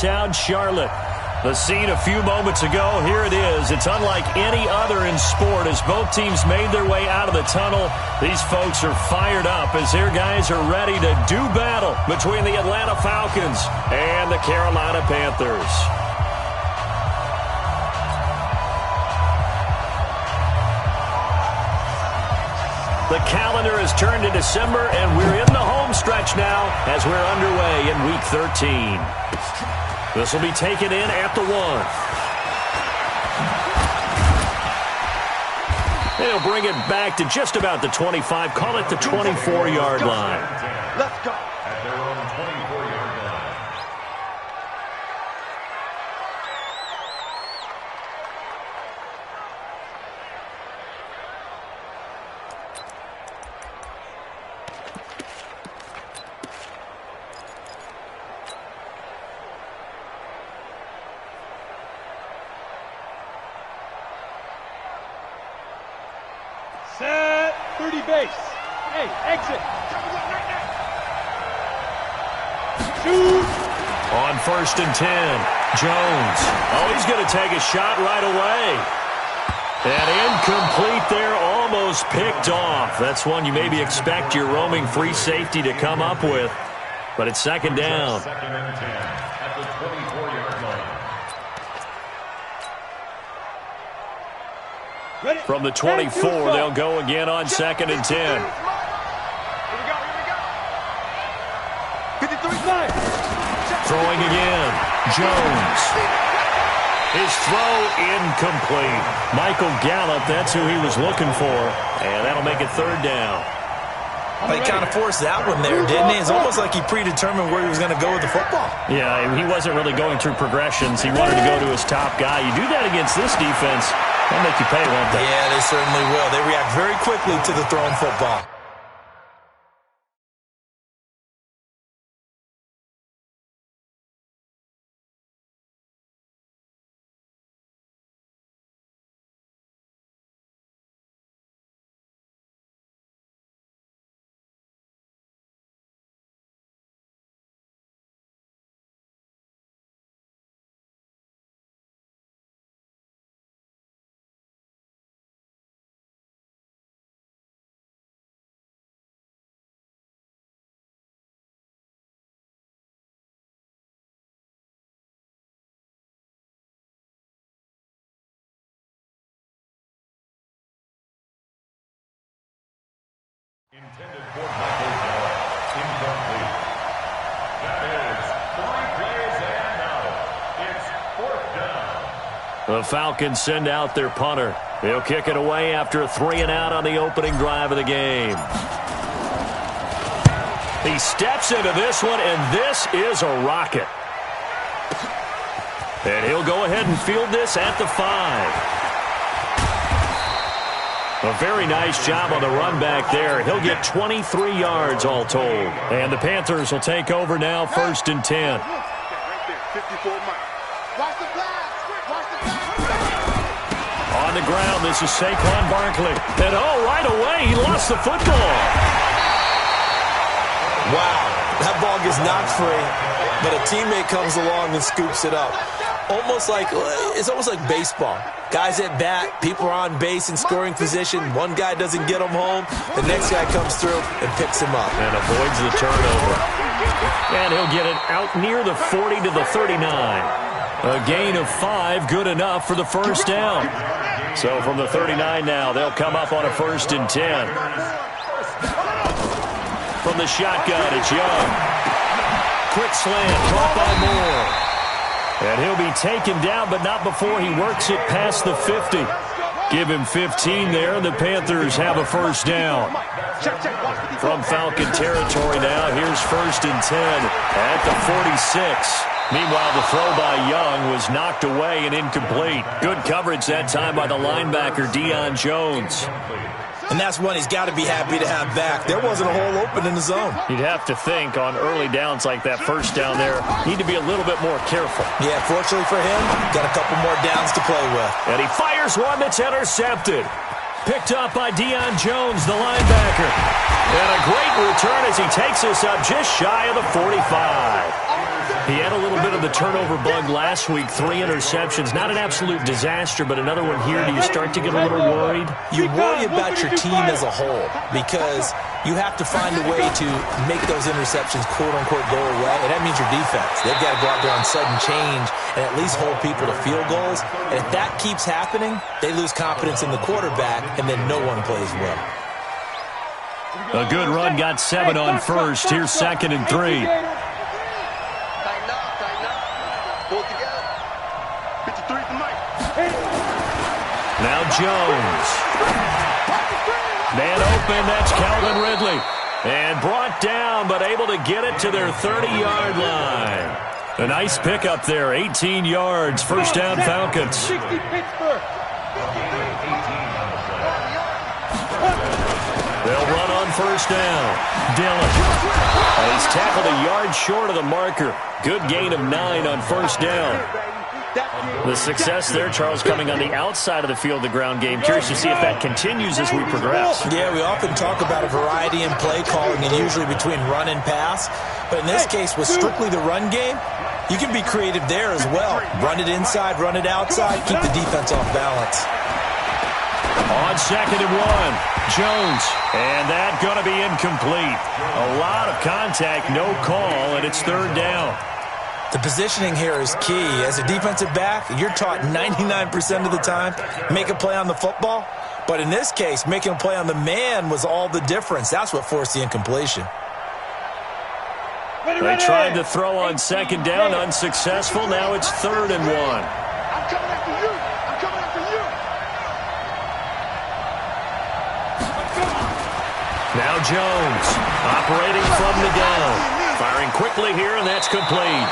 town Charlotte. The scene a few moments ago, here it is. It's unlike any other in sport as both teams made their way out of the tunnel. These folks are fired up as their guys are ready to do battle between the Atlanta Falcons and the Carolina Panthers. The calendar has turned to December, and we're in the home stretch now as we're underway in Week 13. This will be taken in at the 1. They'll bring it back to just about the 25, call it the 24-yard line. Let's go. At their own 24-yard line. Set 30 base. Hey, exit. Shoot. On 1st and 10, Jones. Oh, he's going to take a shot right away. And incomplete there, almost picked off. That's one you maybe expect your roaming free safety to come up with. But it's 2nd down. 2nd and 10 at the 24-yard line. Ready. From the 24, they'll go again on 2nd and 10. Here we go. 53-5. Throwing again, Jones. His throw incomplete. Michael Gallup, that's who he was looking for. And that'll make it 3rd down. He kind of forced that one there, didn't he? It's almost like he predetermined where he was going to go with the football. Yeah, he wasn't really going through progressions. He wanted to go to his top guy. You do that against this defense, they'll make you pay, won't they? Yeah, they certainly will. They react very quickly to the thrown football. Intended for Michael Gallup. Incomplete. That is 3 plays and now it's 4th down. The Falcons send out their punter. They'll kick it away after a 3 and out on the opening drive of the game. He steps into this one, and this is a rocket. And he'll go ahead and field this at the 5. A very nice job on the run back there. He'll get 23 yards all told. And the Panthers will take over now, 1st and 10. On the ground, this is Saquon Barkley. And right away, he lost the football. Wow, that ball gets knocked free, but a teammate comes along and scoops it up. It's almost like baseball. Guys at bat, people are on base in scoring position. One guy doesn't get him home. The next guy comes through and picks him up. And avoids the turnover. And he'll get it out near the 40 to the 39. A gain of 5, good enough for the 1st down. So from the 39 now, they'll come up on a 1st and 10. From the shotgun, it's Young. Quick slant, caught by Moore. And he'll be taken down, but not before he works it past the 50. Give him 15 there, and the Panthers have a 1st down. From Falcon territory now, here's 1st and 10 at the 46. Meanwhile, the throw by Young was knocked away and incomplete. Good coverage that time by the linebacker, Deion Jones. And that's one he's got to be happy to have back. There wasn't a hole open in the zone. You'd have to think on early downs like that 1st down there, need to be a little bit more careful. Yeah, fortunately for him, got a couple more downs to play with. And he fires one that's intercepted. Picked up by Deion Jones, the linebacker. And a great return as he takes us up just shy of the 45. He had a little bit of the turnover bug last week, 3 interceptions. Not an absolute disaster, but another one here. Do you start to get a little worried? You worry about your team as a whole because you have to find a way to make those interceptions, quote-unquote, go away, and that means your defense. They've got to go out there on sudden change and at least hold people to field goals. And if that keeps happening, they lose confidence in the quarterback, and then no one plays well. A good run got 7 on first. Here's 2nd and 3. Now Jones. Man open, that's Calvin Ridley. And brought down, but able to get it to their 30-yard line. A nice pickup there, 18 yards, first down Falcons. 60 Pittsburgh. They'll run on first down. Dillon. And he's tackled a yard short of the marker. Good gain of 9 on first down. The success there, Charles, coming on the outside of the field, the ground game. Curious to see if that continues as we progress. Yeah, we often talk about a variety in play calling and usually between run and pass. But in this case, with strictly the run game, you can be creative there as well. Run it inside, run it outside, keep the defense off balance. On 2nd and 1, Jones. And that going to be incomplete. A lot of contact, no call, and it's 3rd down. The positioning here is key. As a defensive back, you're taught 99% of the time, make a play on the football. But in this case, making a play on the man was all the difference. That's what forced the incompletion. They tried to throw on 2nd down, unsuccessful. Now it's 3rd and 1. I'm coming after you. I'm coming after you. Now Jones, operating from the gun. Firing quickly here, and that's complete.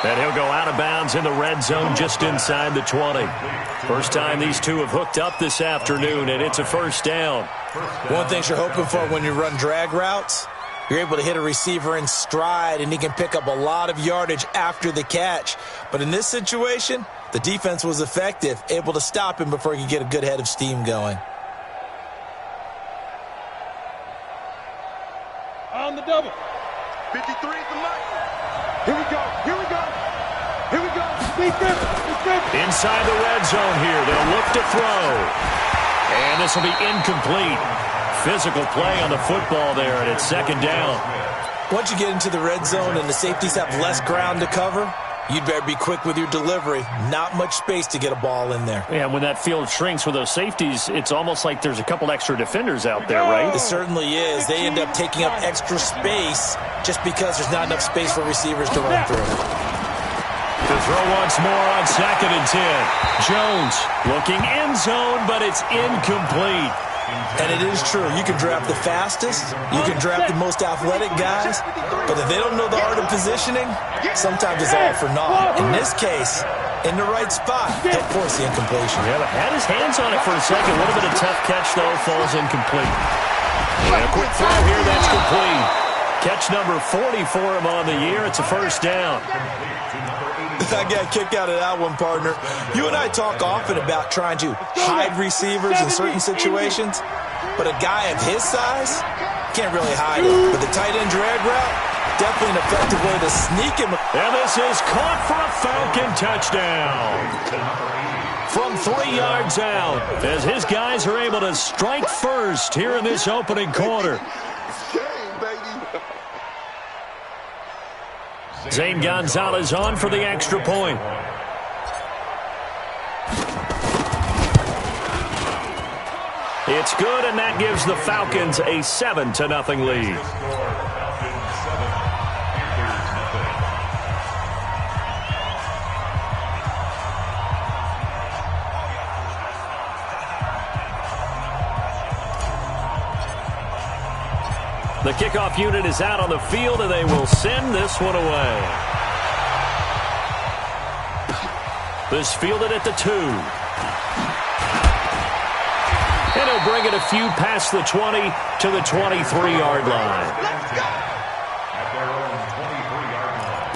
And he'll go out of bounds in the red zone just inside the 20. First time these two have hooked up this afternoon, and it's a first down. One thing you're hoping for when you run drag routes, you're able to hit a receiver in stride, and he can pick up a lot of yardage after the catch. But in this situation, the defense was effective, able to stop him before he could get a good head of steam going. On the double. 53 is the mark. Here we go. Here we go. Here we go. Inside the red zone here. They'll look to throw. And this will be incomplete. Physical play on the football there, and it's 2nd down. Once you get into the red zone and the safeties have less ground to cover, you'd better be quick with your delivery. Not much space to get a ball in there. Yeah, when that field shrinks with those safeties, it's almost like there's a couple extra defenders out there, right? It certainly is. They end up taking up extra space just because there's not enough space for receivers to run through. To throw once more on 2nd and 10. Jones looking end zone, but it's incomplete. And it is true. You can draft the fastest. You can draft the most athletic guys. But if they don't know the art of positioning, sometimes it's all for naught. In this case, in the right spot, he'll force the incompletion. Yeah, but had his hands on it for a second. A little bit of tough catch, though, falls incomplete. And a quick throw here, that's complete. Catch number 40 for him on the year. It's a first down. I got a kick out of that one, partner. You and I talk often about trying to hide receivers in certain situations, but a guy of his size can't really hide it. But the tight end drag route, definitely an effective way to sneak him. And this is caught for a Falcon touchdown. From 3 yards out, as his guys are able to strike first here in this opening quarter. Zane Gonzalez on for the extra point. It's good, and that gives the Falcons a 7-0 lead. The kickoff unit is out on the field, and they will send this one away. This fielded at the 2. And he'll bring it a few past the 20 to the 23-yard line. At their own 23-yard line.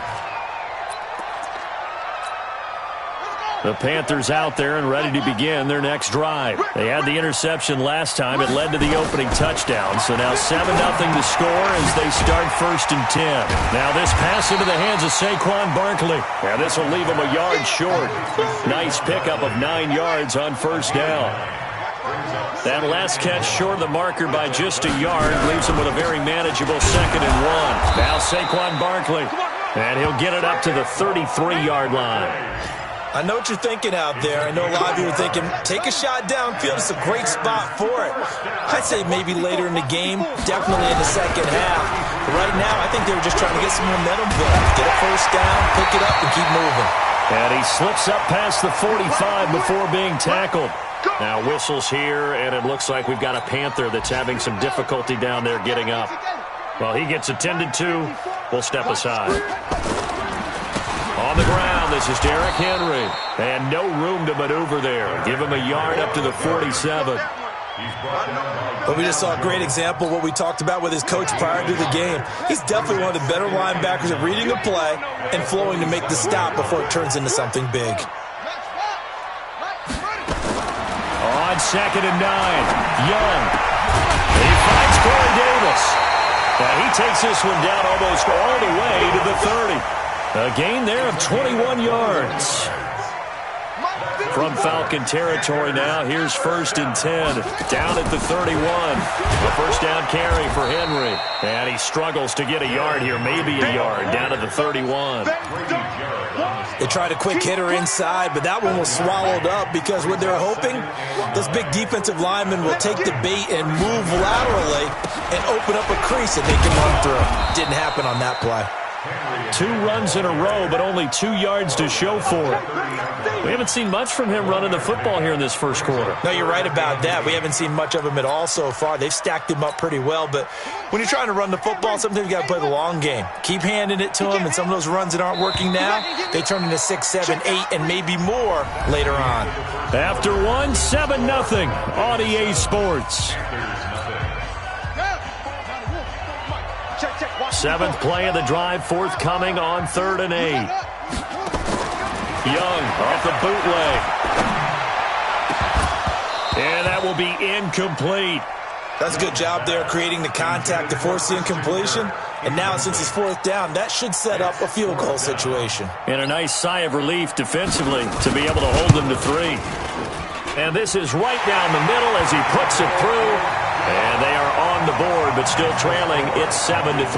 The Panthers out there and ready to begin their next drive. They had the interception last time. It led to the opening touchdown. So now 7-0 to score as they start 1st and 10. Now this pass into the hands of Saquon Barkley. Now this will leave him a yard short. Nice pickup of 9 yards on 1st down. That last catch short of the marker by just a yard leaves him with a very manageable 2nd and 1. Now Saquon Barkley. And he'll get it up to the 33-yard line. I know what you're thinking out there. I know a lot of you are thinking, take a shot downfield. It's a great spot for it. I'd say maybe later in the game, definitely in the second half. But right now, I think they were just trying to get some momentum built. Get a 1st down, pick it up, and keep moving. And he slips up past the 45 before being tackled. Now whistles here, and it looks like we've got a Panther that's having some difficulty down there getting up. Well, he gets attended to. We'll step aside. On the ground, this is Derrick Henry. And no room to maneuver there. Give him a yard up to the 47. But we just saw a great example of what we talked about with his coach prior to the game. He's definitely one of the better linebackers at reading a play and flowing to make the stop before it turns into something big. On 2nd and 9, Young. He finds Corey Davis. Now he takes this one down almost all the way to the 30. A gain there of 21 yards. From Falcon territory now, here's 1st and 10. Down at the 31. A 1st down carry for Henry. And he struggles to get a yard here, maybe a yard, down to the 31. They tried a quick hitter inside, but that one was swallowed up because what they're hoping, those big defensive linemen will take the bait and move laterally and open up a crease that they can run through. Didn't happen on that play. 2 runs in a row, but only 2 yards to show for it. We haven't seen much from him running the football here in this first quarter. No, you're right about that. We haven't seen much of him at all so far. They've stacked him up pretty well, but when you're trying to run the football, sometimes you got to play the long game. Keep handing it to him, and some of those runs that aren't working now, they turn into 6, 7, 8, and maybe more later on. After 1, 7-0 on EA Sports. 7th play of the drive, forthcoming on 3rd and 8. Young off the bootleg. And that will be incomplete. That's a good job there creating the contact to force the incompletion. And now since it's 4th down, that should set up a field goal situation. And a nice sigh of relief defensively to be able to hold them to 3. And this is right down the middle as he puts it through. And they are on the board, but still trailing. It's 7-3.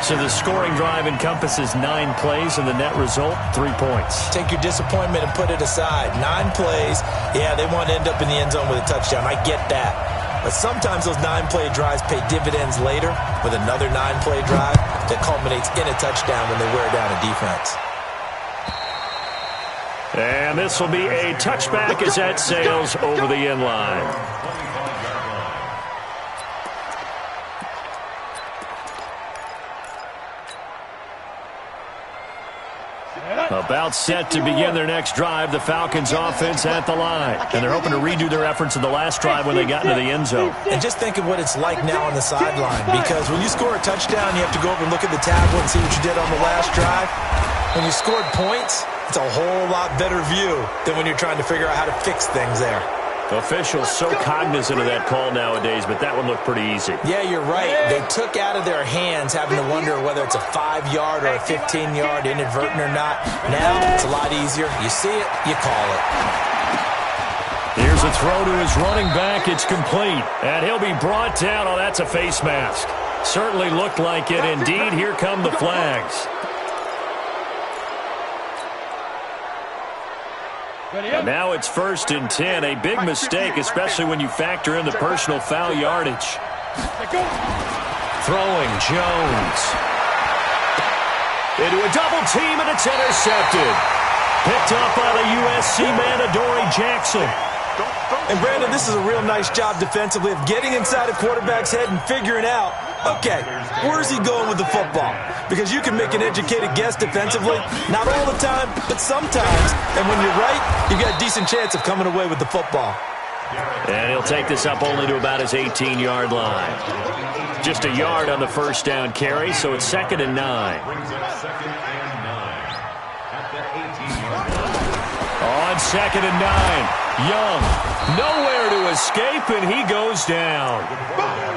So the scoring drive encompasses 9 plays, and the net result, 3 points. Take your disappointment and put it aside. 9 plays. Yeah, they want to end up in the end zone with a touchdown. I get that. But sometimes those 9-play drives pay dividends later with another 9-play drive that culminates in a touchdown when they wear down a defense. And this will be a touchback as that sails over the end line. About set to begin their next drive, the Falcons offense at the line. And they're hoping to redo their efforts in the last drive when they got into the end zone. And just think of what it's like now on the sideline, because when you score a touchdown, you have to go over and look at the tablet and see what you did on the last drive. When you scored points, it's a whole lot better view than when you're trying to figure out how to fix things there. Officials so cognizant of that call nowadays, but that one looked pretty easy. Yeah, you're right. They took out of their hands having to wonder whether it's a 5-yard or a 15-yard inadvertent or not. Now, it's a lot easier. You see it, you call it. Here's a throw to his running back. It's complete. And he'll be brought down. Oh, that's a face mask. Certainly looked like it. Indeed, here come the flags. And now it's 1st and 10. A big mistake, especially when you factor in the personal foul yardage. Throwing Jones. Into a double team, and it's intercepted. Picked up by the USC man, Adoree Jackson. And Brandon, this is a real nice job defensively of getting inside a quarterback's head and figuring out, okay, where's he going with the football? Because you can make an educated guess defensively, not all the time, but sometimes. And when you're right, you've got a decent chance of coming away with the football. And he'll take this up only to about his 18-yard line. Just a yard on the 1st down carry, so it's 2nd and 9. on 2nd and 9. Young, nowhere to escape, and he goes down.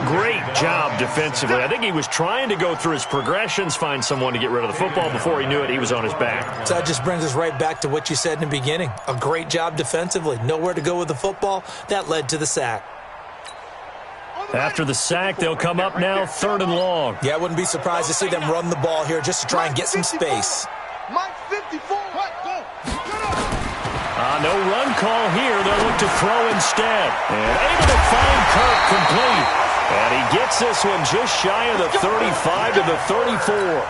Great job defensively. I think he was trying to go through his progressions, find someone to get rid of the football. Before he knew it, he was on his back. So that just brings us right back to what you said in the beginning. A great job defensively. Nowhere to go with the football. That led to the sack. After the sack, they'll come up now 3rd and long. Yeah, I wouldn't be surprised to see them run the ball here just to try and get some space. Mike 54. No run call here. They'll look to throw instead. And able to find Kirk complete. And he gets this one just shy of the 35 to the 34.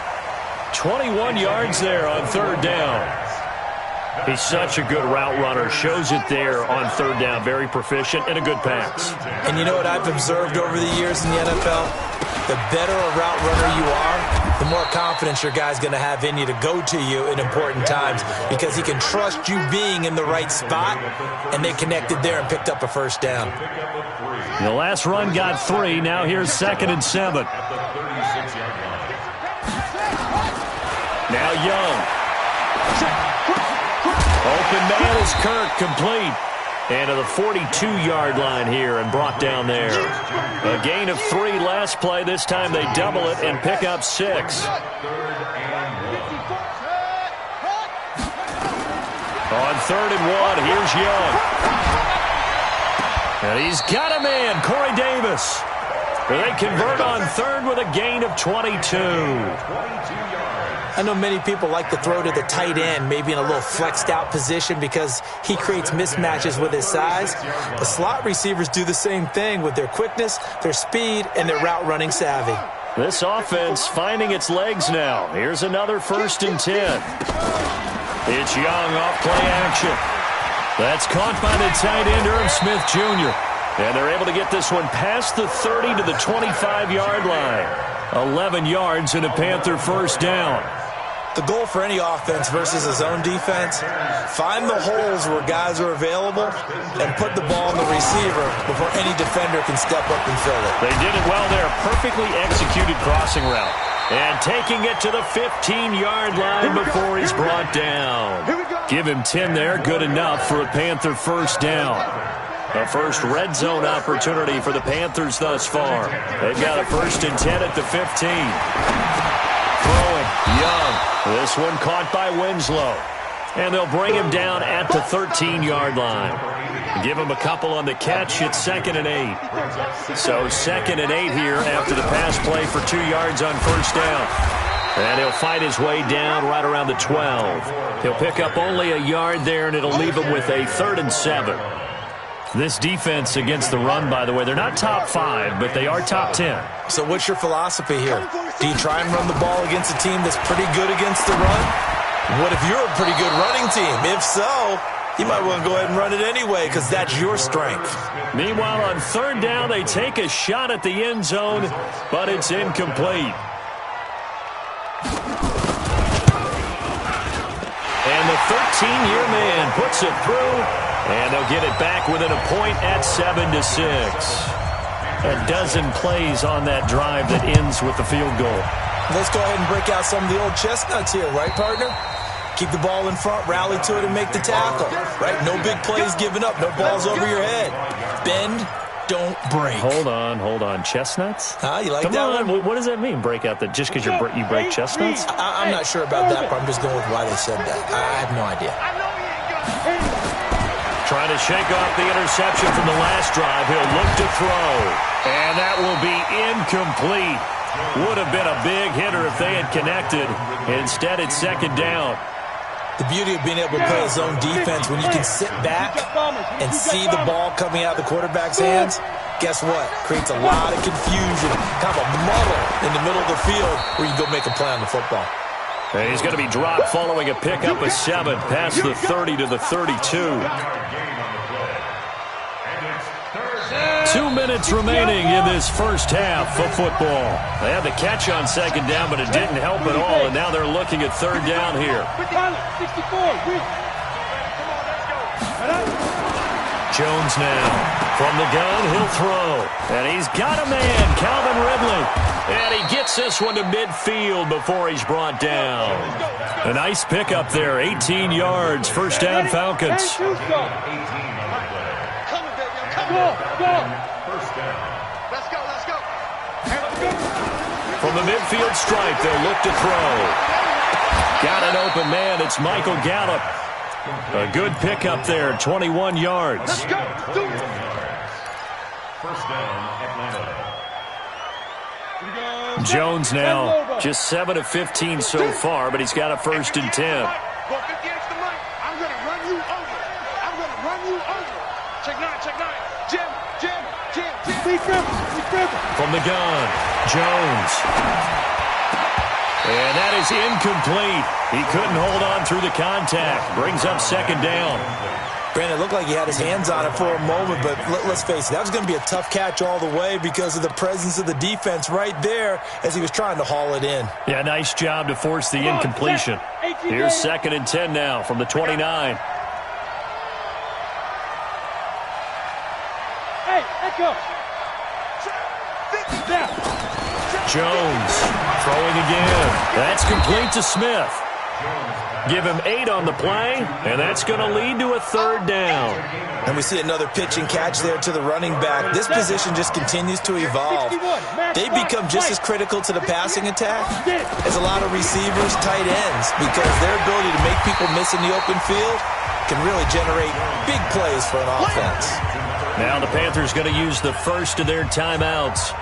21 yards there on 3rd down. He's such a good route runner. Shows it there on 3rd down. Very proficient and a good pass. And you know what I've observed over the years in the NFL? The better a route runner you are, the more confidence your guy's going to have in you to go to you in important times because he can trust you being in the right spot, and they connected there and picked up a 1st down. The last run got 3. Now here's 2nd and 7. Now Young. Open man is Kirk, complete. And to the 42-yard line here and brought down there. A gain of 3 last play. This time they double it and pick up 6. On 3rd and 1, here's Young. And he's got a man, Corey Davis. They convert on 3rd with a gain of 22. I know many people like to throw to the tight end, maybe in a little flexed out position because he creates mismatches with his size. The slot receivers do the same thing with their quickness, their speed, and their route running savvy. This offense finding its legs now. Here's another 1st and 10. It's Young off play action. That's caught by the tight end, Irv Smith Jr. And they're able to get this one past the 30 to the 25-yard line. 11 yards and a Panther 1st down. The goal for any offense versus a zone defense, find the holes where guys are available and put the ball on the receiver before any defender can step up and fill it. They did it well there. Perfectly executed crossing route. And taking it to the 15-yard line before he's brought down. Give him 10 there. Good enough for a Panther 1st down. A first red zone opportunity for the Panthers thus far. They've got a 1st and 10 at the 15. Throwing, Young. This one caught by Winslow. And they'll bring him down at the 13-yard line. Give him a couple on the catch. It's 2nd and 8. So 2nd and 8 here after the pass play for 2 yards on 1st down. And he'll fight his way down right around the 12. He'll pick up only a yard there, and it'll leave him with a 3rd and 7. This defense against the run, by the way, they're not top 5, but they are top 10. So what's your philosophy here? Do you try and run the ball against a team that's pretty good against the run? What if you're a pretty good running team? If so, you might want to go ahead and run it anyway because that's your strength. Meanwhile, on 3rd down, they take a shot at the end zone, but it's incomplete. And the 13-year man puts it through. And they'll get it back within a point at 7-6. A dozen plays on that drive that ends with the field goal. Let's go ahead and break out some of the old chestnuts here, right, partner? Keep the ball in front, rally to it, and make the tackle, right? No big plays given up, no balls over your head. Bend, don't break. Hold on. Chestnuts? You like Come that on. one? What does that mean, break out? That just because you break chestnuts? I'm not sure about that, but I'm just going with why they said that. I have no idea. Trying to shake off the interception from the last drive. He'll look to throw. And that will be incomplete. Would have been a big hitter if they had connected. Instead, it's 2nd down. The beauty of being able to play a zone defense when you can sit back and see the ball coming out of the quarterback's hands, guess what? Creates a lot of confusion, kind of a muddle in the middle of the field where you go make a play on the football. And he's going to be dropped following a pickup of 7 past the 30 to the 32. 2 minutes remaining in this first half of football. They had the catch on 2nd down, but it didn't help at all, and now they're looking at 3rd down here. Jones now. From the gun, he'll throw. And he's got a man, Calvin Ridley. And he gets this one to midfield before he's brought down. A nice pickup there, 18 yards, first down Falcons. Come on, baby. Come on. Go. First down. Let's go. From the midfield stripe, they'll look to throw. Got an open man. It's Michael Gallup. A good pickup there, 21 yards. Let's go. Do it. First down, Atlanta. Jones now just 7 of 15 so far, but he's got a first and 10. I'm going to run you over. Check nine. Jim. From the gun, Jones. And that is incomplete. He couldn't hold on through the contact. Brings up second down. Brandon, it looked like he had his hands on it for a moment, but let's face it, that was going to be a tough catch all the way because of the presence of the defense right there as he was trying to haul it in. Yeah, nice job to force the incompletion. Here's second and 10 now from the 29. Hey, echo. Jones throwing again. That's complete to Smith. Give him 8 on the play, and that's going to lead to a third down. And we see another pitch and catch there to the running back. This position just continues to evolve. They become just as critical to the passing attack as a lot of receivers, tight ends, because their ability to make people miss in the open field can really generate big plays for an offense. Now the Panthers going to use the first of their timeouts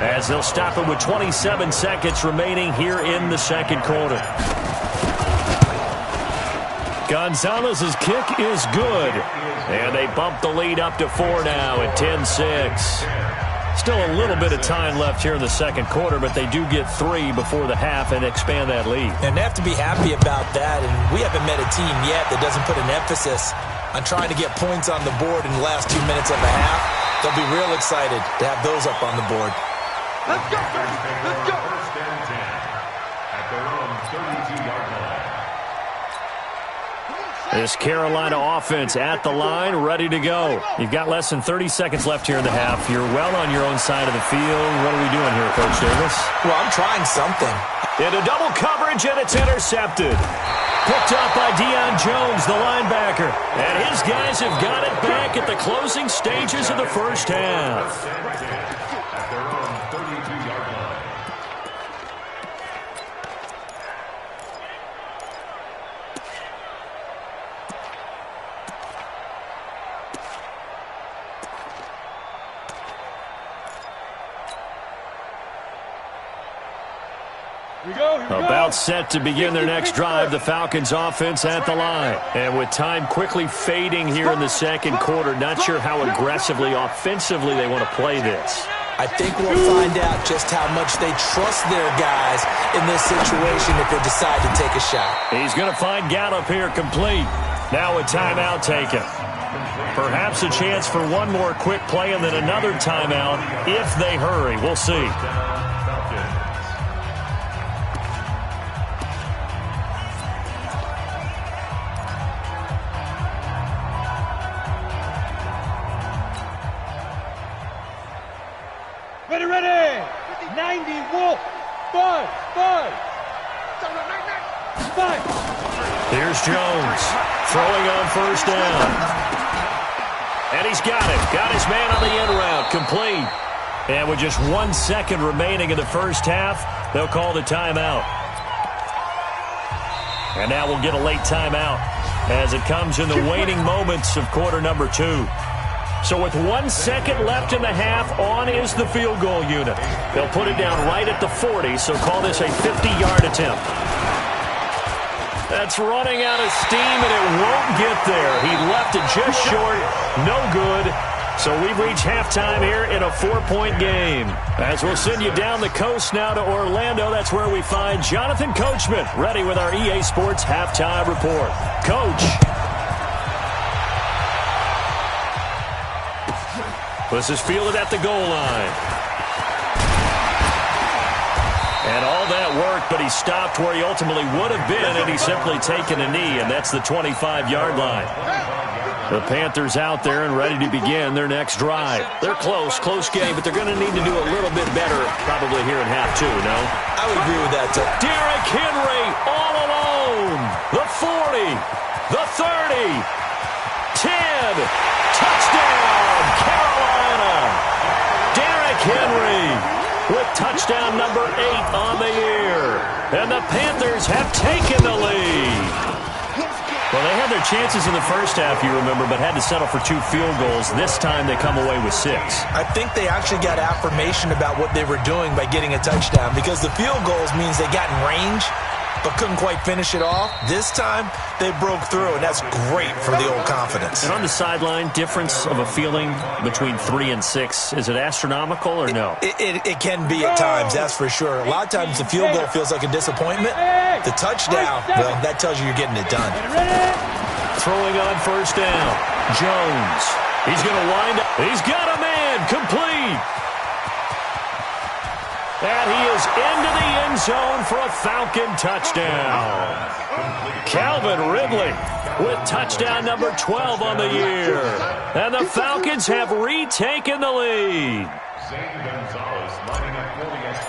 as they'll stop it with 27 seconds remaining here in the second quarter. Gonzalez's kick is good, and they bump the lead up to 4 now at 10-6. Still a little bit of time left here in the second quarter, but they do get 3 before the half and expand that lead. And they have to be happy about that, and we haven't met a team yet that doesn't put an emphasis on trying to get points on the board in the last 2 minutes of the half. They'll be real excited to have those up on the board. Let's go, baby. Let's go. First and 10 at their own 32-yard line. This Carolina offense at the line, ready to go. You've got less than 30 seconds left here in the half. You're well on your own side of the field. What are we doing here, Coach Davis? Well, I'm trying something. Into double coverage, and it's intercepted. Picked up by Deion Jones, the linebacker. And his guys have got it back at the closing stages of the first half. At their own 32-yard line. About set to begin their next drive, the Falcons offense at the line. And with time quickly fading here in the second quarter, not sure how aggressively, offensively they want to play this. I think we'll find out just how much they trust their guys in this situation if they decide to take a shot. He's going to find Gallup here complete. Now a timeout taken. Perhaps a chance for one more quick play and then another timeout if they hurry. We'll see. Ready. 90, Wolf. 5. Here's Jones throwing on first down. And he's got it. Got his man on the end route. Complete. And with just 1 second remaining in the first half, they'll call the timeout. And now we'll get a late timeout as it comes in the waning moments of quarter number 2. So with 1 second left in the half, on is the field goal unit. They'll put it down right at the 40, so call this a 50-yard attempt. That's running out of steam, and it won't get there. He left it just short. No good. So we've reached halftime here in a 4-point game. As we'll send you down the coast now to Orlando, that's where we find Jonathan Coachman, ready with our EA Sports Halftime Report. Coach. This is fielded at the goal line. And all that work, but he stopped where he ultimately would have been, and he's simply taken a knee, and that's the 25-yard line. The Panthers out there and ready to begin their next drive. They're close game, but they're going to need to do a little bit better probably here in half two, no? I would agree with that, too. Derrick Henry all alone. The 40, the 30, 10. Touchdown, Carolina. Derrick Henry with touchdown number 8 on the year. And the Panthers have taken the lead. Well, they had their chances in the first half, you remember, but had to settle for 2 field goals. This time they come away with 6. I think they actually got affirmation about what they were doing by getting a touchdown, because the field goals means they got in range but couldn't quite finish it off. This time they broke through, and that's great for the old confidence. And on the sideline, difference of a feeling between 3 and 6, is it astronomical or no? It can be at times, that's for sure. A lot of times the field goal feels like a disappointment. The touchdown, well, that tells you you're getting it done. Throwing on first down. Jones. He's going to wind up. He's got a man. Complete. And he is into the end zone for a Falcon touchdown. Calvin Ridley with touchdown number 12 on the year. And the Falcons have retaken the lead.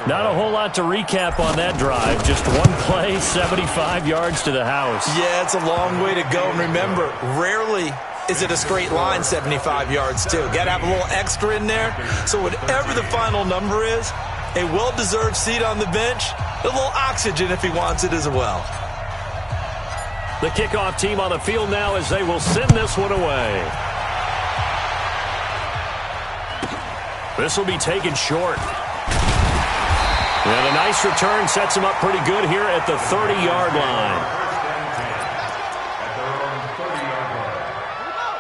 Not a whole lot to recap on that drive. Just one play, 75 yards to the house. Yeah, it's a long way to go. And remember, rarely is it a straight line 75 yards, too. Got to have a little extra in there. So whatever the final number is, a well-deserved seat on the bench, a little oxygen if he wants it as well. The kickoff team on the field now as they will send this one away. This will be taken short. And a nice return sets him up pretty good here at the 30-yard line.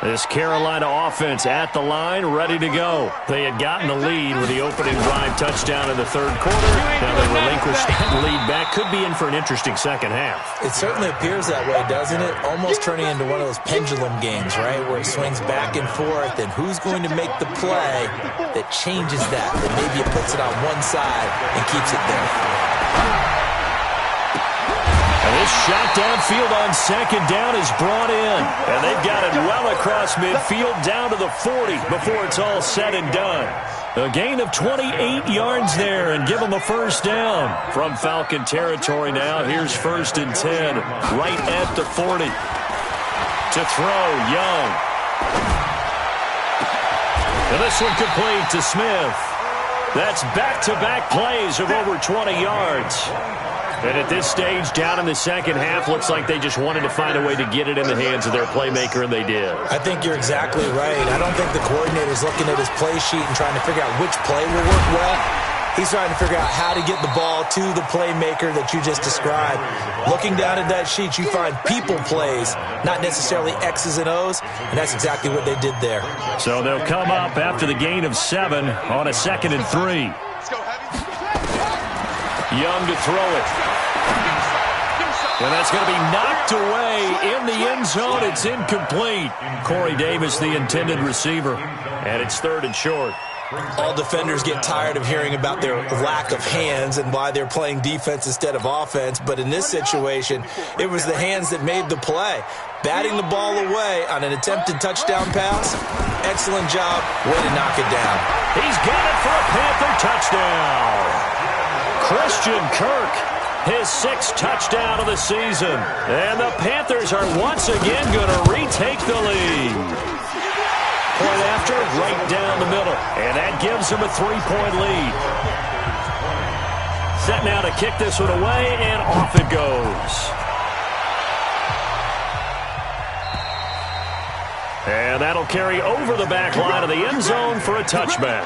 This Carolina offense at the line, ready to go. They had gotten the lead with the opening drive touchdown in the third quarter. Now they relinquished that lead back. Could be in for an interesting second half. It certainly appears that way, doesn't it? Almost turning into one of those pendulum games, right, where it swings back and forth, and who's going to make the play that changes that maybe it puts it on one side and keeps it there. And this shot downfield on second down is brought in. And they've got it well across midfield down to the 40 before it's all said and done. A gain of 28 yards there and give them a first down. From Falcon territory now, here's 1st and 10 right at the 40. To throw, Young. And this one complete to Smith. That's back-to-back plays of over 20 yards. And at this stage, down in the second half, looks like they just wanted to find a way to get it in the hands of their playmaker, and they did. I think you're exactly right. I don't think the coordinator's looking at his play sheet and trying to figure out which play will work well. He's trying to figure out how to get the ball to the playmaker that you just described. Looking down at that sheet, you find people plays, not necessarily X's and O's, and that's exactly what they did there. So they'll come up after the gain of 7 on a 2nd and 3. Young to throw it. And that's going to be knocked away in the end zone. It's incomplete. Corey Davis, the intended receiver. And it's 3rd and short. All defenders get tired of hearing about their lack of hands and why they're playing defense instead of offense. But in this situation, it was the hands that made the play. Batting the ball away on an attempted touchdown pass. Excellent job. Way to knock it down. He's got it for a Panther touchdown. Christian Kirk, his 6th touchdown of the season. And the Panthers are once again going to retake the lead. Point after, right down the middle. And that gives them a 3-point lead. Set now to kick this one away, and off it goes. And that'll carry over the back line of the end zone for a touchback.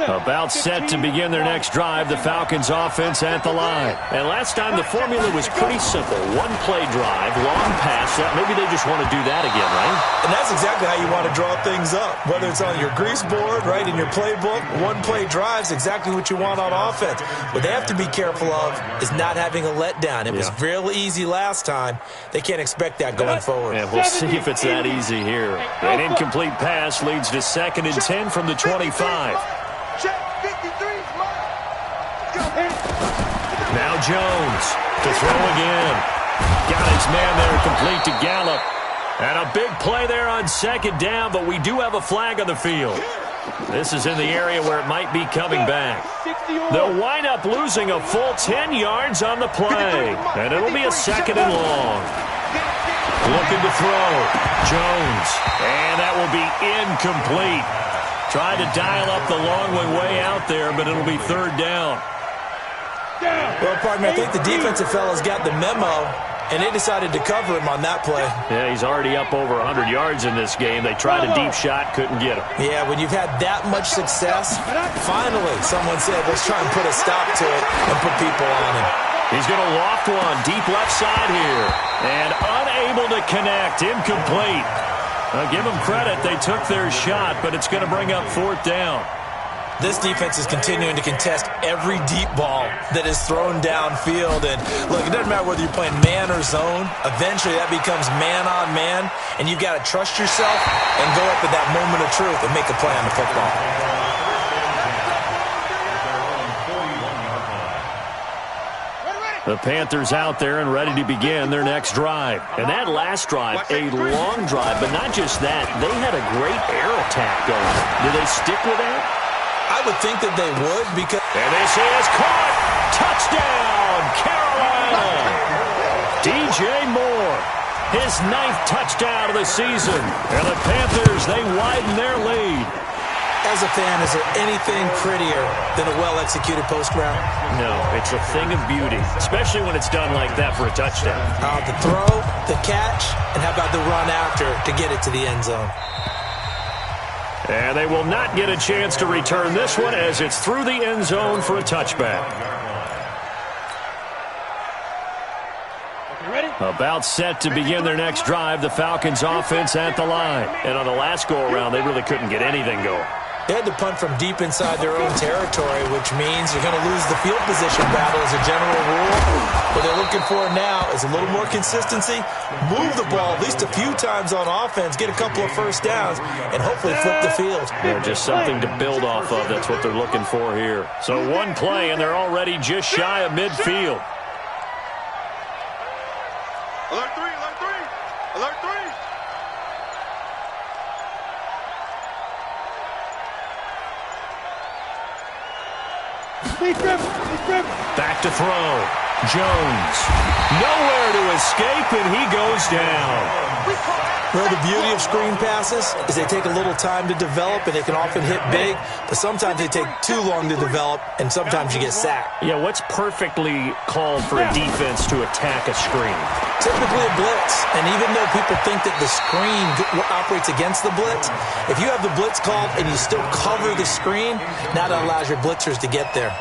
About set to begin their next drive, the Falcons offense at the line. And last time the formula was pretty simple. One-play drive, long pass. Maybe they just want to do that again, right? And that's exactly how you want to draw things up. Whether it's on your grease board, right, in your playbook, one-play drive's exactly what you want on offense. What they have to be careful of is not having a letdown. It was real easy last time. They can't expect that going forward. Yeah, we'll see if it's that easy here. An incomplete pass leads to 2nd and 10 from the 25. Check 53's mark. Now Jones to throw again. Got his man there complete to Gallup. And a big play there on second down, but we do have a flag on the field. This is in the area where it might be coming back. They'll wind up losing a full 10 yards on the play. And it'll be a 2nd and long. Looking to throw. Jones. And that will be incomplete. Tried to dial up the long way out there, but it'll be 3rd down. Well, pardon me, I think the defensive fellas got the memo, and they decided to cover him on that play. Yeah, he's already up over 100 yards in this game. They tried a deep shot, couldn't get him. Yeah, when you've had that much success, finally someone said, let's try and put a stop to it and put people on him. He's going to loft one deep left side here. And unable to connect, incomplete. Give them credit, they took their shot, but it's going to bring up 4th down. This defense is continuing to contest every deep ball that is thrown downfield. And, look, it doesn't matter whether you're playing man or zone. Eventually, that becomes man on man, and you've got to trust yourself and go up at that moment of truth and make a play on the football. The Panthers out there and ready to begin their next drive. And that last drive, a long drive, but not just that. They had a great air attack going. Do they stick with that? I would think that they would because... And this is caught. Touchdown, Carolina. DJ Moore, his 9th touchdown of the season. And the Panthers, they widen their lead. As a fan, is there anything prettier than a well-executed post route? No, it's a thing of beauty, especially when it's done like that for a touchdown. The throw, the catch, and how about the run after to get it to the end zone? And they will not get a chance to return this one as it's through the end zone for a touchback. About set to begin their next drive, the Falcons offense at the line. And on the last go-around, they really couldn't get anything going. They had to punt from deep inside their own territory, which means you're going to lose the field position battle as a general rule. What they're looking for now is a little more consistency, move the ball at least a few times on offense, get a couple of first downs, and hopefully flip the field. Yeah, just something to build off of. That's what they're looking for here. So one play, and they're already just shy of midfield. Alert 3, alert 3, alert 3. Back to throw. Jones. Nowhere to escape, and he goes down. Well, the beauty of screen passes is they take a little time to develop, and they can often hit big, but sometimes they take too long to develop, and sometimes you get sacked. Yeah, what's perfectly called for a defense to attack a screen? Typically a blitz, and even though people think that the screen operates against the blitz, if you have the blitz called and you still cover the screen, now that allows your blitzers to get there.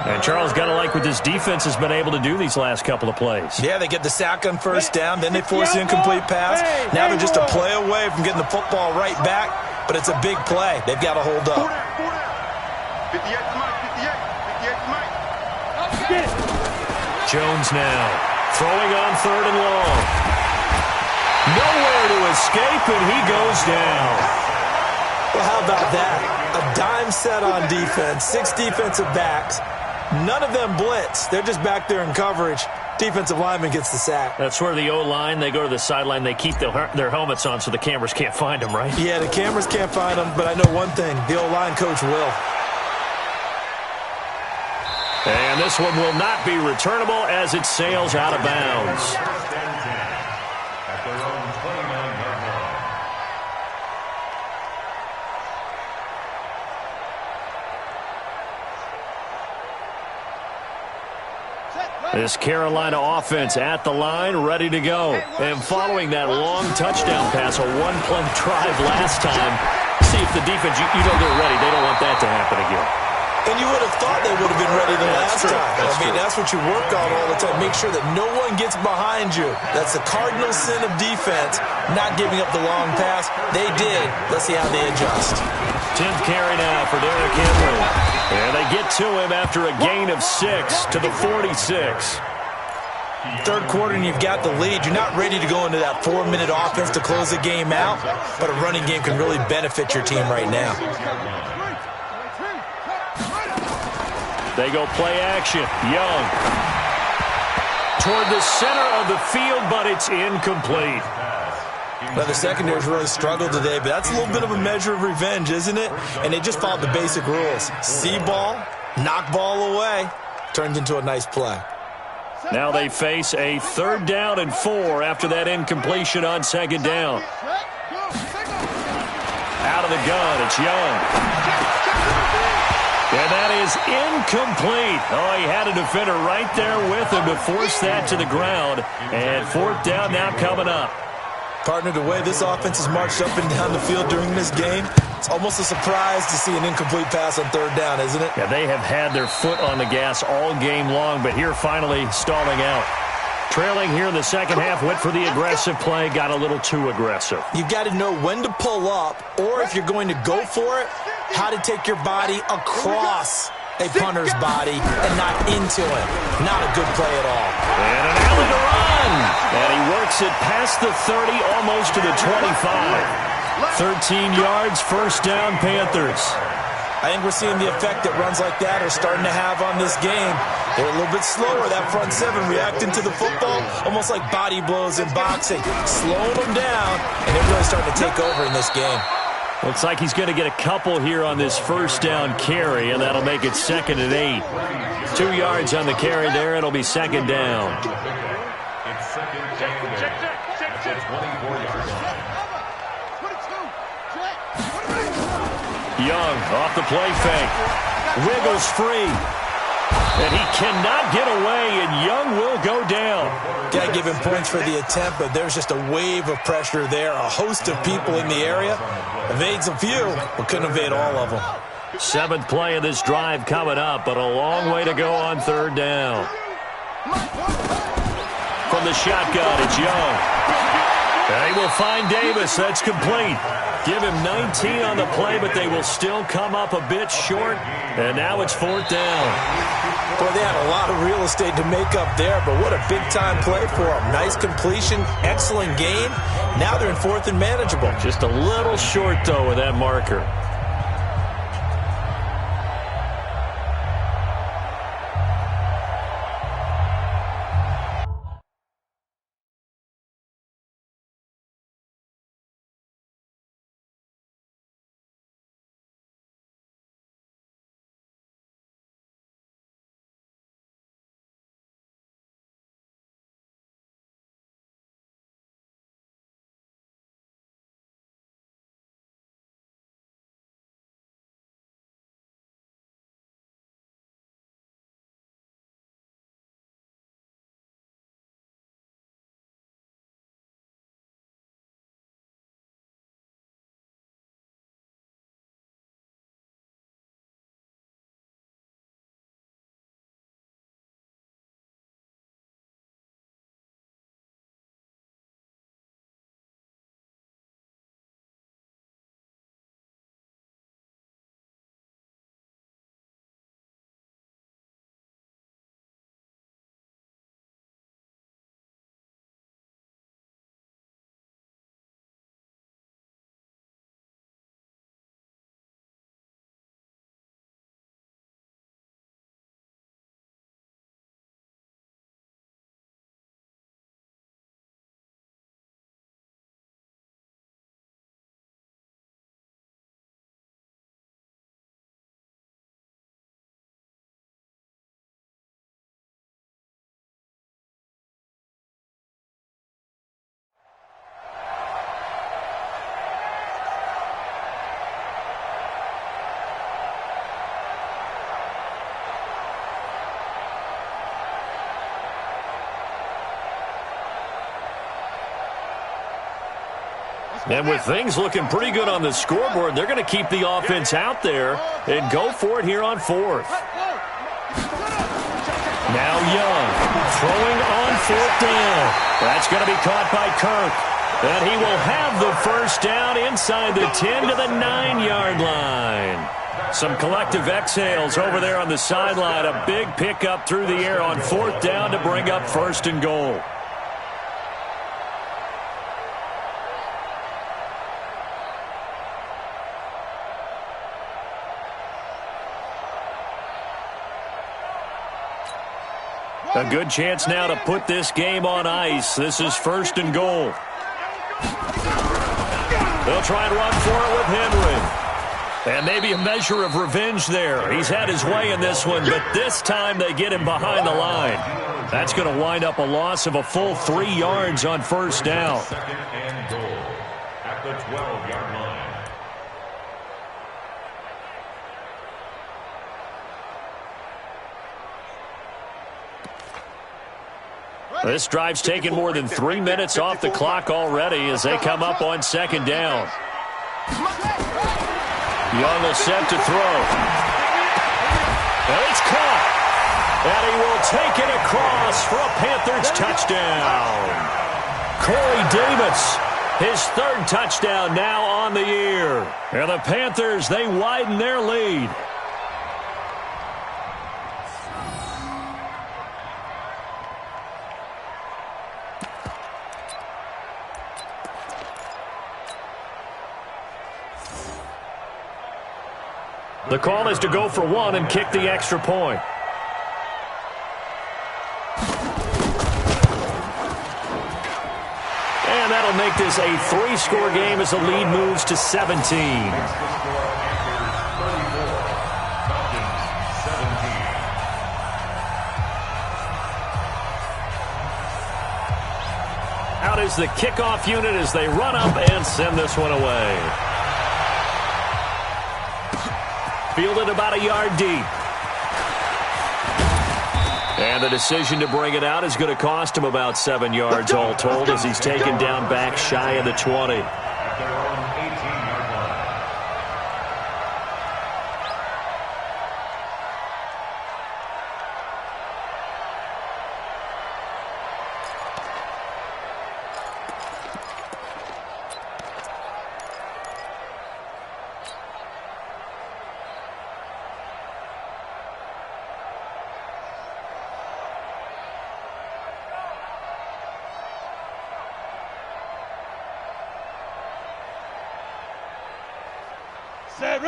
And Charles, got to like what this defense has been able to do these last couple of plays. Yeah, they get the sack on first down, then they force the incomplete pass. Now they're just a play away from getting the football right back, but it's a big play. They've got to hold up. 58 to Mike, 58 to Mike. Jones now, throwing on 3rd and long. Nowhere to escape, and he goes down. Well, how about that? A dime set on defense, 6 defensive backs. None of them blitz. They're just back there in coverage. Defensive lineman gets the sack. That's where the O-line, they go to the sideline, they keep their helmets on so the cameras can't find them, right? Yeah, the cameras can't find them, but I know one thing. The O-line coach will. And this one will not be returnable as it sails out of bounds. At their own 29-yard line. This Carolina offense at the line, ready to go. And following that long touchdown pass, a one-play drive last time, see if the defense, you know they're ready. They don't want that to happen again. And you would have thought they would have been ready the last time. That's what you work on all the time. Make sure that no one gets behind you. That's the cardinal sin of defense, not giving up the long pass. They did. Let's see how they adjust. 10th carry now for Derrick Henry. And they get to him after a gain of 6 to the 46. Third quarter and you've got the lead. You're not ready to go into that 4-minute offense to close the game out, but a running game can really benefit your team right now. They go play action. Young toward the center of the field, but it's incomplete. Now, the secondary's really struggled today, but that's a little bit of a measure of revenge, isn't it? And they just followed the basic rules. See ball, knock ball away. Turns into a nice play. Now they face a 3rd down and 4 after that incompletion on 2nd down. Out of the gun, it's Young. And that is incomplete. Oh, he had a defender right there with him to force that to the ground. And 4th down now coming up. Partner, the way this offense has marched up and down the field during this game, it's almost a surprise to see an incomplete pass on 3rd down, isn't it? Yeah, they have had their foot on the gas all game long, but here finally stalling out. Trailing here in the second half, went for the aggressive play, got a little too aggressive. You've got to know when to pull up, or if you're going to go for it, how to take your body across a punter's body and not into him. Not a good play at all. And an alley to run. And he works it past the 30, almost to the 25. 13 yards, 1st down, Panthers. I think we're seeing the effect that runs like that are starting to have on this game. They're a little bit slower, that front 7, reacting to the football, almost like body blows in boxing, slowing them down, and they're really starting to take over in this game. Looks like he's going to get a couple here on this 1st down carry, and that'll make it 2nd and 8. 2 yards on the carry there. It'll be 2nd down. It's 2nd down there at the 24-yard line. Young off the play fake. Wiggles free. And he cannot get away, and Young will go down. Got to give him points for the attempt, but there's just a wave of pressure there. A host of people in the area. Evades a few, but couldn't evade all of them. 7th play of this drive coming up, but a long way to go on 3rd down. From the shotgun, it's Young. And he will find Davis. That's complete. Give him 19 on the play, but they will still come up a bit short. And now it's 4th down. Boy, they had a lot of real estate to make up there, but what a big-time play for them. Nice completion, excellent game. Now they're in 4th and manageable. Just a little short, though, with that marker. And with things looking pretty good on the scoreboard, they're going to keep the offense out there and go for it here on 4th. Now Young throwing on 4th down. That's going to be caught by Kirk. And he will have the 1st down inside the 10 to the 9-yard line. Some collective exhales over there on the sideline. A big pickup through the air on 4th down to bring up 1st and goal. A good chance now to put this game on ice. This is 1st and goal. They'll try and run for it with Henry. And maybe a measure of revenge there. He's had his way in this one, but this time they get him behind the line. That's going to wind up a loss of a full 3 yards on 1st down. 2nd and goal at the 12-yard line. This drive's taken more than 3 minutes off the clock already as they come up on 2nd down. Young will set to throw. And it's caught. And he will take it across for a Panthers touchdown. Corey Davis, his 3rd touchdown now on the year. And the Panthers, they widen their lead. The call is to go for 1 and kick the extra point. And that'll make this a 3-score game as the lead moves to 17. Out is the kickoff unit as they run up and send this one away. Fielded about a yard deep. And the decision to bring it out is going to cost him about 7 yards all told as he's taken down back shy of the 20.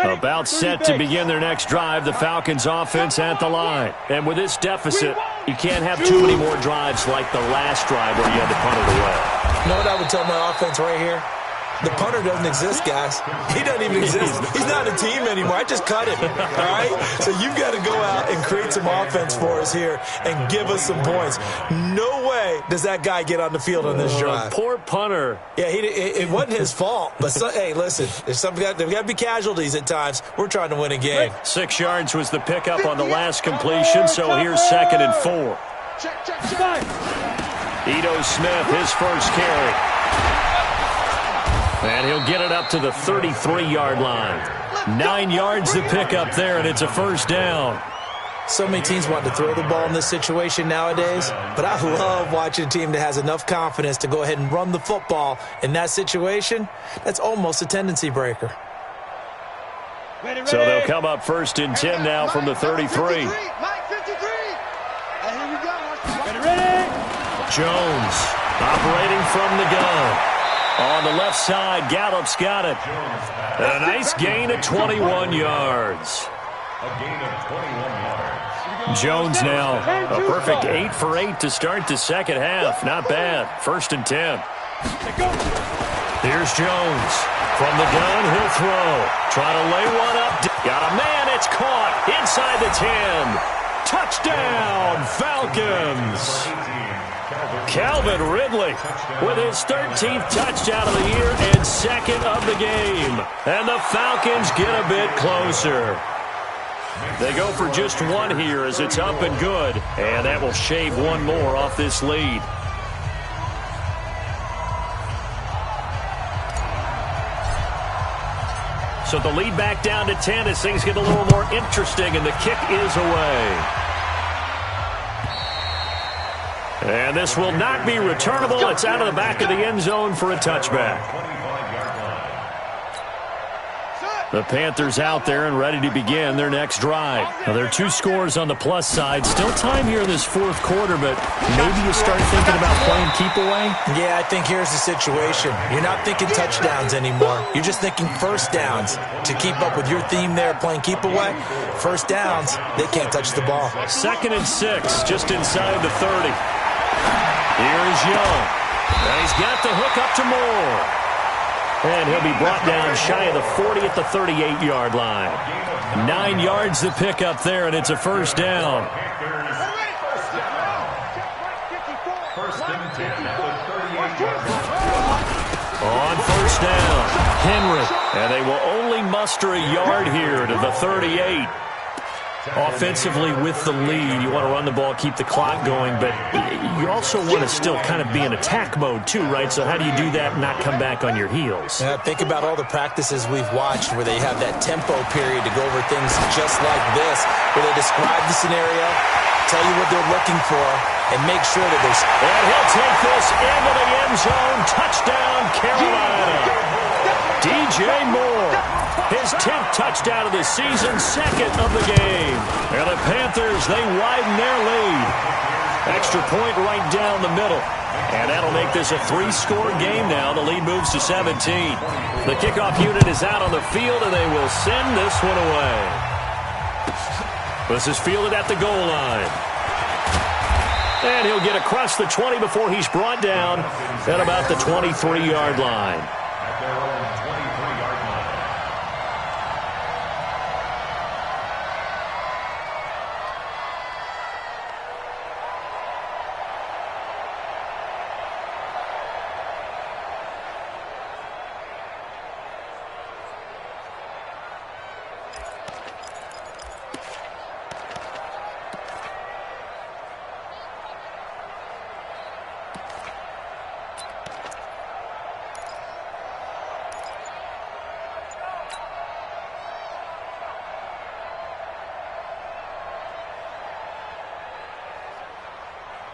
About set to begin their next drive, the Falcons offense at the line. And with this deficit, you can't have too many more drives like the last drive where you had to punt it away. You know what I would tell my offense right here? The punter doesn't exist, guys. He doesn't even exist. He's not a team anymore. I just cut him, all right? So you've got to go out and create some offense for us here and give us some points. No way does that guy get on the field on this drive. Poor punter. Yeah, it wasn't his fault. But, hey, listen, there's got to be casualties at times. We're trying to win a game. 6 yards was the pickup on the last completion, so here's 2nd and 4. Ito Smith, his first carry. And he'll get it up to the 33-yard line. 9 yards to pick up there, and it's a 1st down. So many teams want to throw the ball in this situation nowadays, but I love watching a team that has enough confidence to go ahead and run the football in that situation. That's almost a tendency breaker. So they'll come up 1st and 10 now from the 33. Jones operating from the gun. On the left side, Gallup's got it. And a nice gain of 21 yards. A gain of 21 yards. Jones now a perfect 8 for 8 to start the second half. Not bad. 1st and 10. Here's Jones. From the gun, he'll throw. Trying to lay one up. Got a man. It's caught inside the 10. Touchdown, Falcons. Calvin Ridley with his 13th touchdown of the year and 2nd of the game. And the Falcons get a bit closer. They go for just 1 here as it's up and good. And that will shave 1 more off this lead. So the lead back down to 10 as things get a little more interesting, and the kick is away. And this will not be returnable. It's out of the back of the end zone for a touchback. The Panthers out there and ready to begin their next drive. Now, there are 2 scores on the plus side. Still time here in this fourth quarter, but maybe you start thinking about playing keep away? Yeah, I think here's the situation. You're not thinking touchdowns anymore. You're just thinking first downs. To keep up with your theme there, playing keep away, first downs, they can't touch the ball. 2nd and 6, just inside the 30. Here's Young. And he's got the hook up to Moore. And he'll be brought down shy of the 40 at the 38-yard line. 9 yards to pick up there, and it's a first down. On first down, Henry. And they will only muster a yard here to the 38. Offensively with the lead, you want to run the ball, keep the clock going, but you also want to still kind of be in attack mode too, right? So how do you do that and not come back on your heels? Yeah, think about all the practices we've watched where they have that tempo period to go over things just like this, where they describe the scenario, tell you what they're looking for, and make sure that there's... And he'll take this into the end zone. Touchdown, Carolina. DJ Moore, his 10th touchdown of the season, 2nd of the game. And the Panthers, they widen their lead. Extra point right down the middle. And that'll make this a 3-score game now. The lead moves to 17. The kickoff unit is out on the field, and they will send this one away. This is fielded at the goal line. And he'll get across the 20 before he's brought down at about the 23-yard line.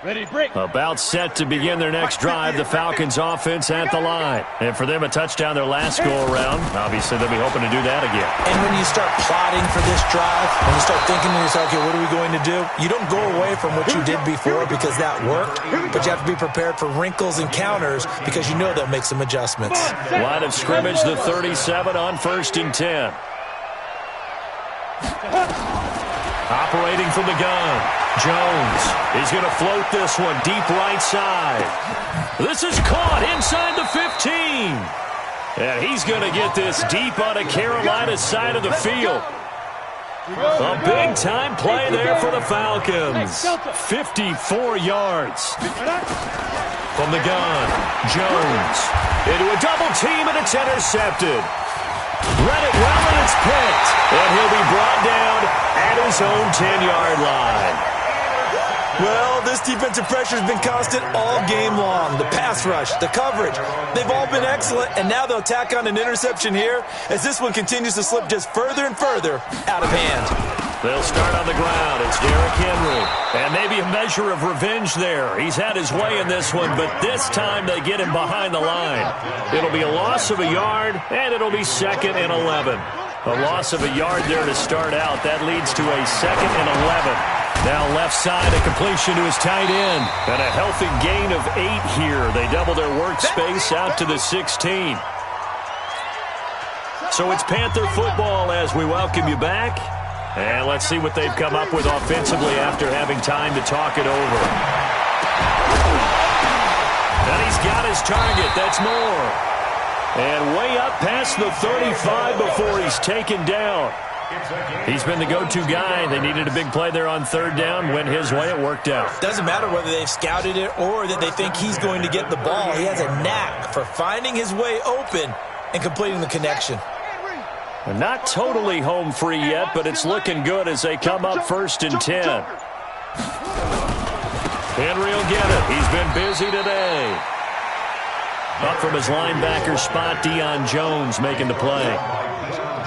Ready, break. About set to begin their next drive, the Falcons offense at the line. And for them, a touchdown their last go-around. Obviously, they'll be hoping to do that again. And when you start plotting for this drive, when you start thinking to yourself, okay, what are we going to do? You don't go away from what you did before because that worked, but you have to be prepared for wrinkles and counters because you know they'll make some adjustments. Line of scrimmage, the 37 on 1st and 10. Operating from the gun, Jones. He's going to float this one deep right side. This is caught inside the 15. And he's going to get this deep on a Carolina side of the field. A big-time play there for the Falcons. 54 yards. From the gun, Jones. Into a double team, and it's intercepted. Read it well, and it's picked. And he'll be brought down at his own 10-yard line. Well, this defensive pressure has been constant all game long. The pass rush, the coverage, they've all been excellent, and now they'll tack on an interception here as this one continues to slip just further and further out of hand. They'll start on the ground. It's Derrick Henry. And maybe a measure of revenge there. He's had his way in this one, but this time they get him behind the line. It'll be a loss of a yard, and it'll be 2nd and 11. A loss of a yard there to start out. That leads to a 2nd and 11. Now left side, a completion to his tight end. And a healthy gain of 8 here. They double their workspace out to the 16. So it's Panther football as we welcome you back. And let's see what they've come up with offensively after having time to talk it over. And he's got his target. That's Moore. And way up past the 35 before he's taken down. He's been the go-to guy. They needed a big play there on 3rd down. Went his way. It worked out. Doesn't matter whether they've scouted it or that they think he's going to get the ball. He has a knack for finding his way open and completing the connection. Not totally home free yet, but it's looking good as they come up 1st and 10. Henry will get it. He's been busy today. Up from his linebacker spot, Deion Jones making the play.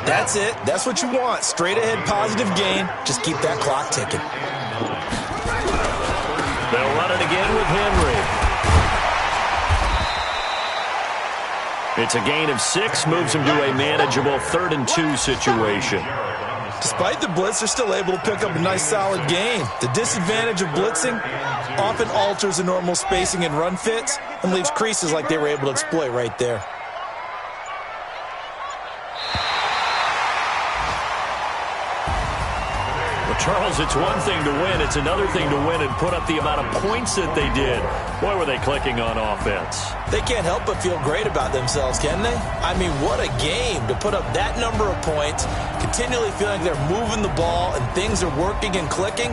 That's it. That's what you want. Straight ahead positive gain. Just keep that clock ticking. They'll run it again with Henry. It's a gain of 6, moves them to a manageable 3rd and 2 situation. Despite the blitz, they're still able to pick up a nice solid gain. The disadvantage of blitzing often alters the normal spacing and run fits and leaves creases like they were able to exploit right there. Well, Charles, it's one thing to win. It's another thing to win and put up the amount of points that they did. Boy, were they clicking on offense. They can't help but feel great about themselves, can they? I mean, what a game to put up that number of points, continually feeling like they're moving the ball and things are working and clicking.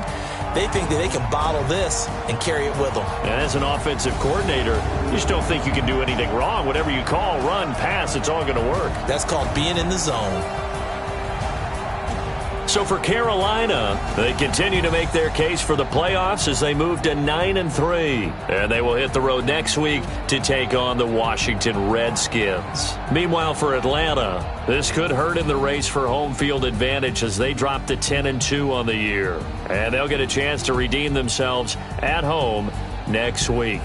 They think that they can bottle this and carry it with them. And as an offensive coordinator, you just don't think you can do anything wrong. Whatever you call, run, pass, it's all going to work. That's called being in the zone. So for Carolina, they continue to make their case for the playoffs as they move to 9-3. And they will hit the road next week to take on the Washington Redskins. Meanwhile, for Atlanta, this could hurt in the race for home field advantage as they drop to 10-2 on the year. And they'll get a chance to redeem themselves at home next week.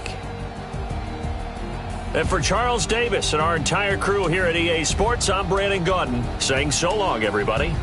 And for Charles Davis and our entire crew here at EA Sports, I'm Brandon Gaudin saying so long, everybody.